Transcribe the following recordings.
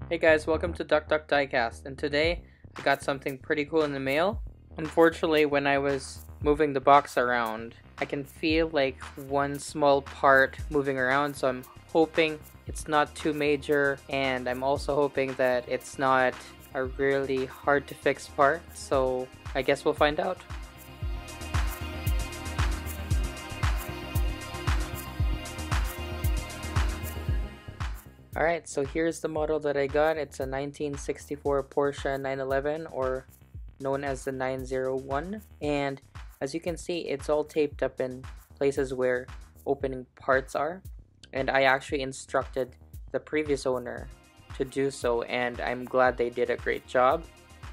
Hey guys, welcome to Diecast, and today I got something pretty cool in the mail. Unfortunately, when I was moving the box around, I can feel like one small part moving around, so I'm hoping it's not too major, and I'm also hoping that it's not a really hard to fix part, so I guess we'll find out. Alright, so here's the model that I got. It's a 1964 Porsche 911, or known as the 901. And as you can see, it's all taped up in places where opening parts are. And I actually instructed the previous owner to do so, and I'm glad they did a great job.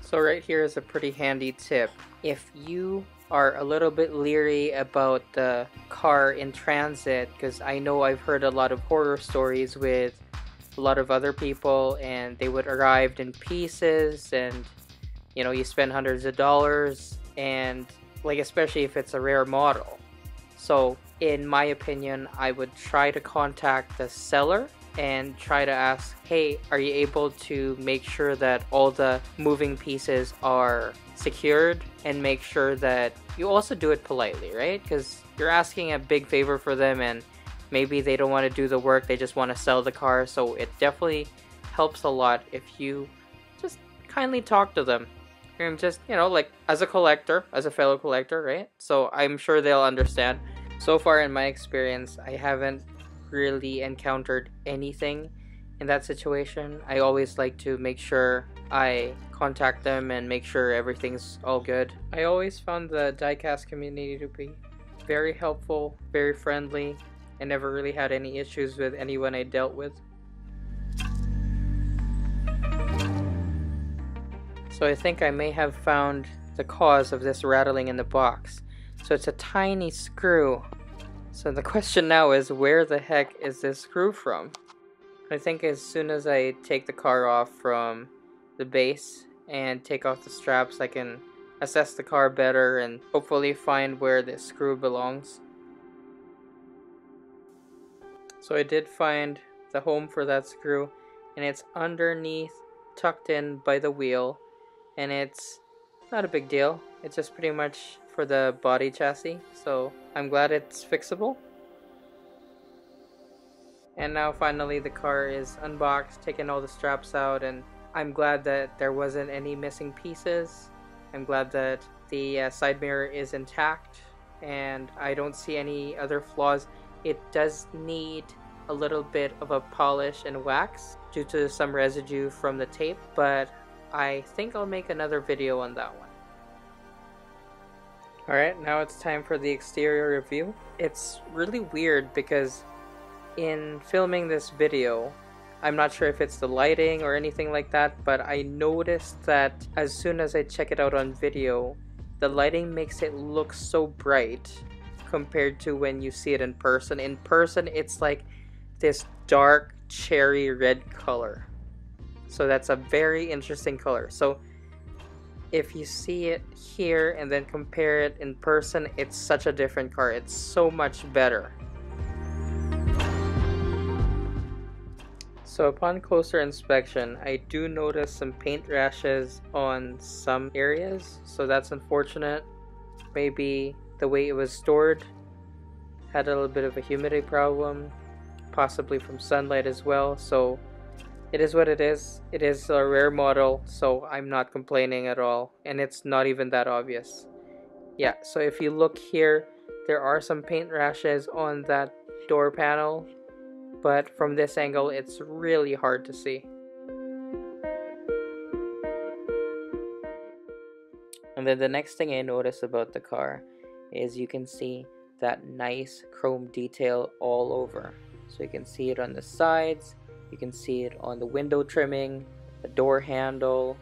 So right here is a pretty handy tip. If you are a little bit leery about the car in transit, because I know I've heard a lot of horror stories with a lot of other people, and they would arrive in pieces, and you know, you spend hundreds of dollars, and like, especially if it's a rare model. So in my opinion, I would try to contact the seller and try to ask, hey, are you able to make sure that all the moving pieces are secured, and make sure that you also do it politely, right? Because you're asking a big favor for them, and maybe they don't want to do the work, they just want to sell the car. So it definitely helps a lot if you just kindly talk to them. And just, you know, like as a collector, as a fellow collector, right? So I'm sure they'll understand. So far in my experience, I haven't really encountered anything in that situation. I always like to make sure I contact them and make sure everything's all good. I always found the diecast community to be very helpful, very friendly. I never really had any issues with anyone I dealt with. So I think I may have found the cause of this rattling in the box. So it's a tiny screw. So the question now is, where the heck is this screw from? I think as soon as I take the car off from the base and take off the straps, I can assess the car better and hopefully find where this screw belongs. So I did find the home for that screw, and it's underneath, tucked in by the wheel, and it's not a big deal. It's just pretty much for the body chassis, so I'm glad it's fixable. And now finally the car is unboxed, taking all the straps out, and I'm glad that there wasn't any missing pieces. I'm glad that the side mirror is intact, and I don't see any other flaws. It does need a little bit of a polish and wax due to some residue from the tape, but I think I'll make another video on that one. Alright, now it's time for the exterior review. It's really weird because in filming this video, I'm not sure if it's the lighting or anything like that, but I noticed that as soon as I check it out on video, the lighting makes it look so bright compared to when you see it in person. In person, it's like this dark cherry red color. So that's a very interesting color. So if you see it here and then compare it in person, it's such a different car. It's so much better. So upon closer inspection, I do notice some paint rashes on some areas, so that's unfortunate. Maybe the way it was stored had a little bit of a humidity problem, possibly from sunlight as well. So it is what it is. It is a rare model, so I'm not complaining at all, and it's not even that obvious. Yeah, so if you look here, there are some paint rashes on that door panel, but from this angle it's really hard to see. And then the next thing I noticed about the car is you can see that nice chrome detail all over. So you can see it on the sides, you can see it on the window trimming, the door handle,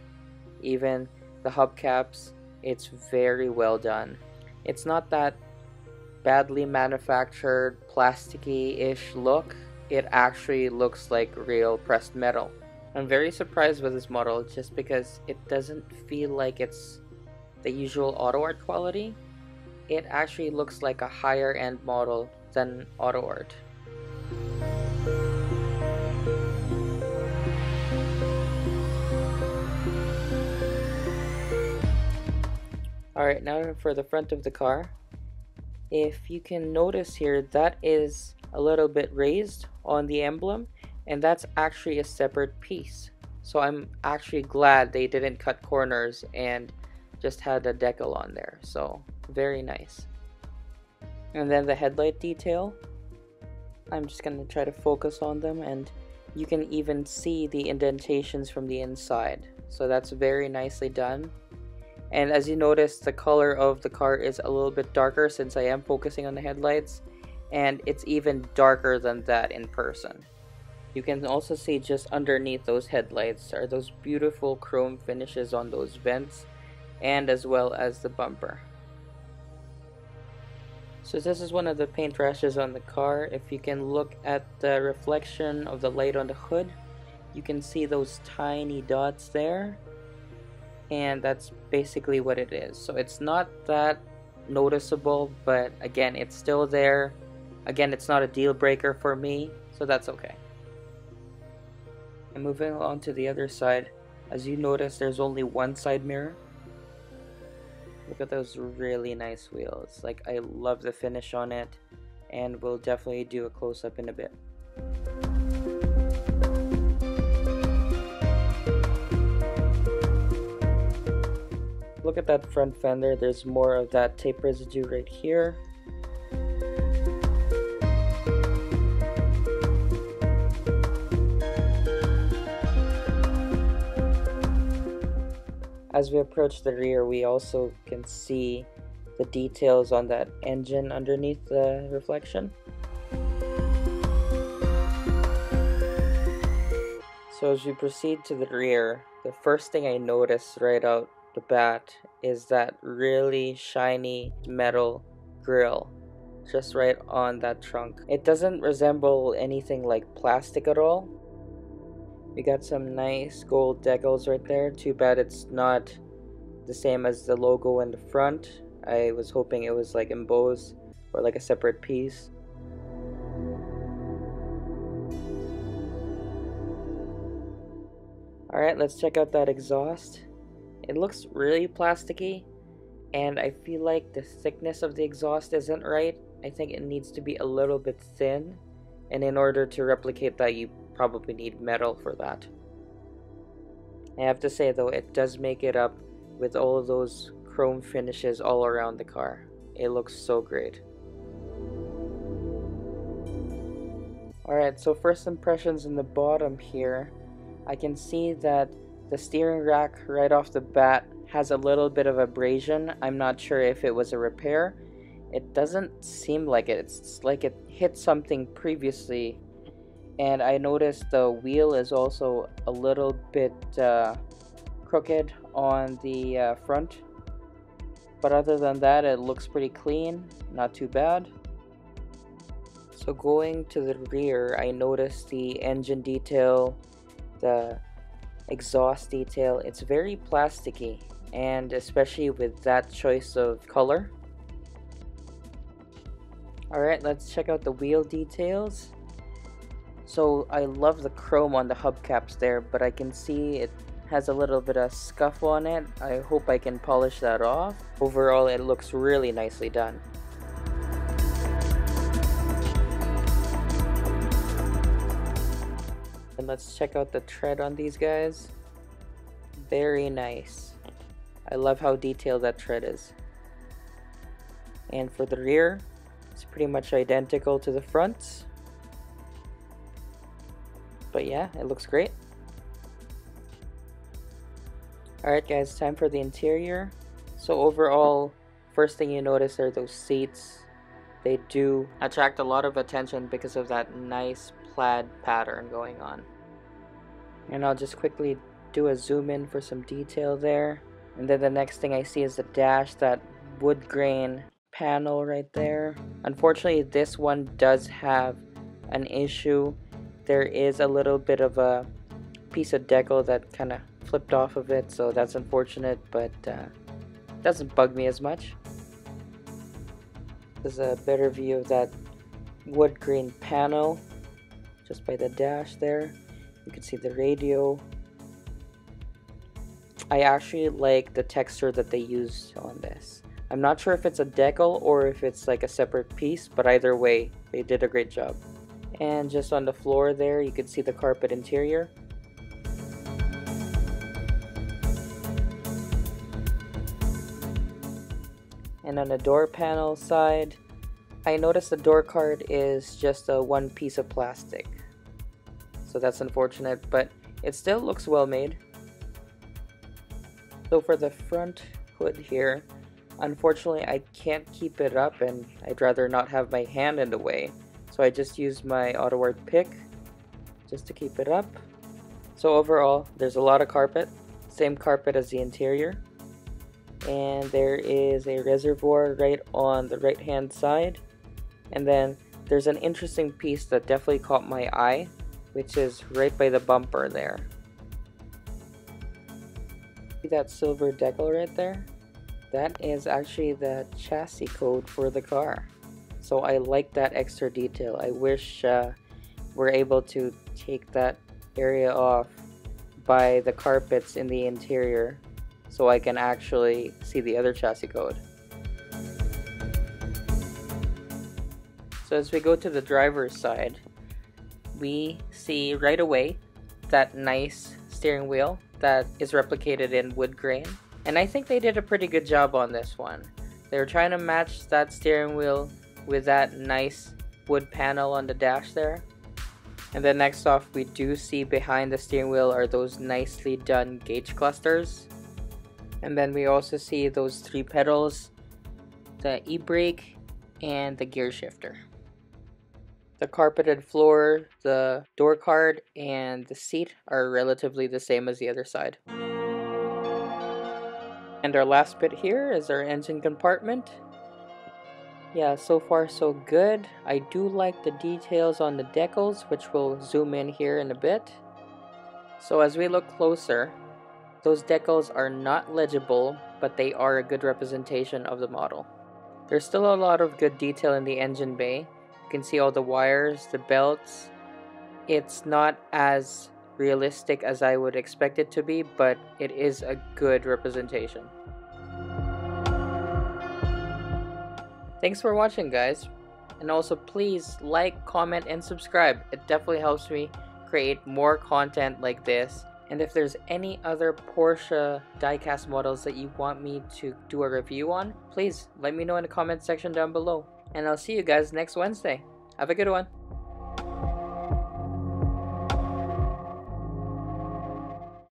even the hubcaps. It's very well done. It's not that badly manufactured, plasticky-ish look. It actually looks like real pressed metal. I'm very surprised with this model just because it doesn't feel like it's the usual Autoart quality. It actually looks like a higher end model than Autoart. Alright, now for the front of the car. If you can notice here, that is a little bit raised on the emblem, and that's actually a separate piece. So I'm actually glad they didn't cut corners and just had a decal on there. So very nice. And then the headlight detail, I'm just going to try to focus on them, and you can even see the indentations from the inside. So that's very nicely done. And as you notice, the color of the car is a little bit darker since I am focusing on the headlights, and it's even darker than that in person. You can also see just underneath those headlights are those beautiful chrome finishes on those vents, and as well as the bumper. So this is one of the paint brushes on the car. If you can look at the reflection of the light on the hood, you can see those tiny dots there. And that's basically what it is. So it's not that noticeable, but again, it's still there. Again, it's not a deal breaker for me, so that's okay. And moving along to the other side, as you notice, there's only one side mirror. Look at those really nice wheels. Like, I love the finish on it, and we'll definitely do a close-up in a bit. Look at that front fender, there's more of that tape residue right here. As we approach the rear, we also can see the details on that engine underneath the reflection. So as we proceed to the rear, the first thing I notice right out the bat is that really shiny metal grill just right on that trunk. It doesn't resemble anything like plastic at all. We got some nice gold decals right there. Too bad it's not the same as the logo in the front. I was hoping it was like embossed or like a separate piece. Alright, let's check out that exhaust. It looks really plasticky, and I feel like the thickness of the exhaust isn't right. I think it needs to be a little bit thin, and in order to replicate that, you probably need metal for that. I have to say though, it does make it up with all of those chrome finishes all around the car. It looks so great. Alright, so first impressions in the bottom here, I can see that the steering rack right off the bat has a little bit of abrasion. I'm not sure if it was a repair. It doesn't seem like it. It's like it hit something previously. And I noticed the wheel is also a little bit crooked on the front. But other than that, it looks pretty clean. Not too bad. So going to the rear, I noticed the engine detail, the exhaust detail. It's very plasticky, and especially with that choice of color. Alright, let's check out the wheel details. So I love the chrome on the hubcaps there, but I can see it has a little bit of scuff on it. I hope I can polish that off. Overall, it looks really nicely done. And let's check out the tread on these guys. Very nice. I love how detailed that tread is. And for the rear, it's pretty much identical to the front. But yeah, it looks great. Alright guys, time for the interior. So overall, first thing you notice are those seats. They do attract a lot of attention because of that nice plaid pattern going on. And I'll just quickly do a zoom in for some detail there. And then the next thing I see is the dash, that wood grain panel right there. Unfortunately, this one does have an issue. There is a little bit of a piece of decal that kind of flipped off of it, so that's unfortunate, but doesn't bug me as much. There's a better view of that wood grain panel just by the dash there. You can see the radio. I actually like the texture that they used on this. I'm not sure if it's a decal or if it's like a separate piece, but either way, they did a great job. And just on the floor there, you can see the carpet interior. And on the door panel side, I noticed the door card is just a one piece of plastic. So that's unfortunate, but it still looks well made. So for the front hood here, unfortunately I can't keep it up and I'd rather not have my hand in the way. So I just use my Autoart pick just to keep it up. So overall, there's a lot of carpet, same carpet as the interior. And there is a reservoir right on the right hand side. And then there's an interesting piece that definitely caught my eye, which is right by the bumper there. See that silver decal right there? That is actually the chassis code for the car. So I like that extra detail. I wish we're able to take that area off by the carpets in the interior so I can actually see the other chassis code. So as we go to the driver's side, we see right away that nice steering wheel that is replicated in wood grain. And I think they did a pretty good job on this one. They were trying to match that steering wheel with that nice wood panel on the dash there. And then next off, we do see behind the steering wheel are those nicely done gauge clusters. And then we also see those three pedals, the e-brake, and the gear shifter. The carpeted floor, the door card, and the seat are relatively the same as the other side. And our last bit here is our engine compartment. Yeah, so far so good. I do like the details on the decals, which we'll zoom in here in a bit. So as we look closer, those decals are not legible, but they are a good representation of the model. There's still a lot of good detail in the engine bay. You can see all the wires, the belts. It's not as realistic as I would expect it to be, but it is a good representation. Thanks for watching, guys. And also please like, comment, and subscribe. It definitely helps me create more content like this. And if there's any other Porsche diecast models that you want me to do a review on, please let me know in the comment section down below. And I'll see you guys next Wednesday. Have a good one.